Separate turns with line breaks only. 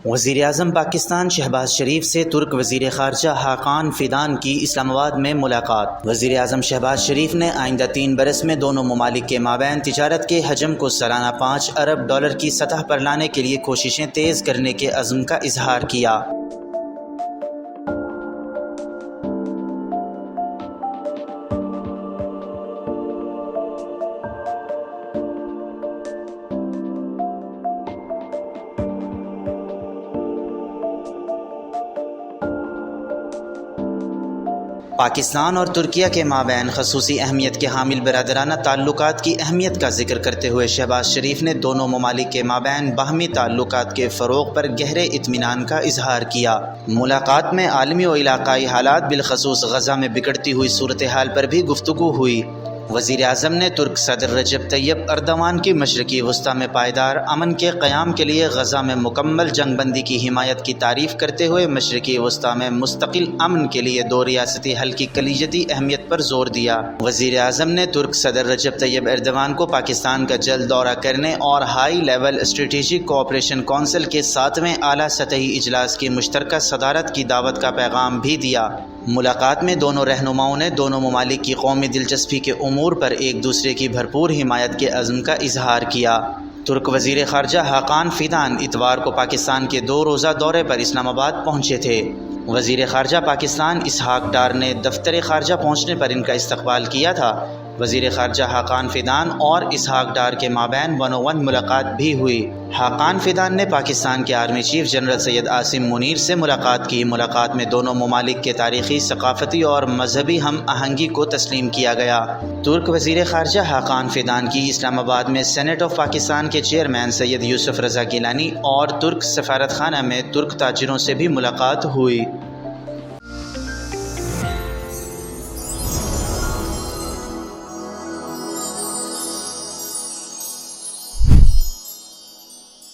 وزیراعظم پاکستان شہباز شریف سے ترک وزیر خارجہ حاقان فیدان کی اسلام آباد میں ملاقات۔ وزیراعظم شہباز شریف نے آئندہ 3 برس میں دونوں ممالک کے مابین تجارت کے حجم کو سالانہ $5 ارب کی سطح پر لانے کے لیے کوششیں تیز کرنے کے عزم کا اظہار کیا۔ پاکستان اور ترکیہ کے مابین خصوصی اہمیت کے حامل برادرانہ تعلقات کی اہمیت کا ذکر کرتے ہوئے شہباز شریف نے دونوں ممالک کے مابین باہمی تعلقات کے فروغ پر گہرے اطمینان کا اظہار کیا۔ ملاقات میں عالمی و علاقائی حالات بالخصوص غزہ میں بگڑتی ہوئی صورتحال پر بھی گفتگو ہوئی۔ وزیر اعظم نے ترک صدر رجب طیب اردوان کی مشرقی وسطی میں پائیدار امن کے قیام کے لیے غزہ میں مکمل جنگ بندی کی حمایت کی تعریف کرتے ہوئے مشرقی وسطی میں مستقل امن کے لیے 2 ریاستی حل کی کلیدی اہمیت پر زور دیا۔ وزیر اعظم نے ترک صدر رجب طیب اردوان کو پاکستان کا جلد دورہ کرنے اور high level strategic cooperation council کے 7ویں اعلیٰ سطحی اجلاس کی مشترکہ صدارت کی دعوت کا پیغام بھی دیا۔ ملاقات میں دونوں رہنماؤں نے دونوں ممالک کی قومی دلچسپی کے امور پر ایک دوسرے کی بھرپور حمایت کے عزم کا اظہار کیا۔ ترک وزیر خارجہ حاقان فیدان اتوار کو پاکستان کے 2 روزہ دورے پر اسلام آباد پہنچے تھے۔ وزیر خارجہ پاکستان اسحاق ڈار نے دفتر خارجہ پہنچنے پر ان کا استقبال کیا تھا۔ وزیر خارجہ حاقان فیدان اور اسحاق ڈار کے مابین 1-on-1 ملاقات بھی ہوئی۔ حاقان فیدان نے پاکستان کے army chief general Syed Asim Munir سے ملاقات کی۔ ملاقات میں دونوں ممالک کے تاریخی، ثقافتی اور مذہبی ہم آہنگی کو تسلیم کیا گیا۔ ترک وزیر خارجہ حاقان فیدان کی اسلام آباد میں سینیٹ آف پاکستان کے چیئرمین سید یوسف رضا گیلانی اور ترک سفارت خانہ میں ترک تاجروں سے بھی ملاقات ہوئی۔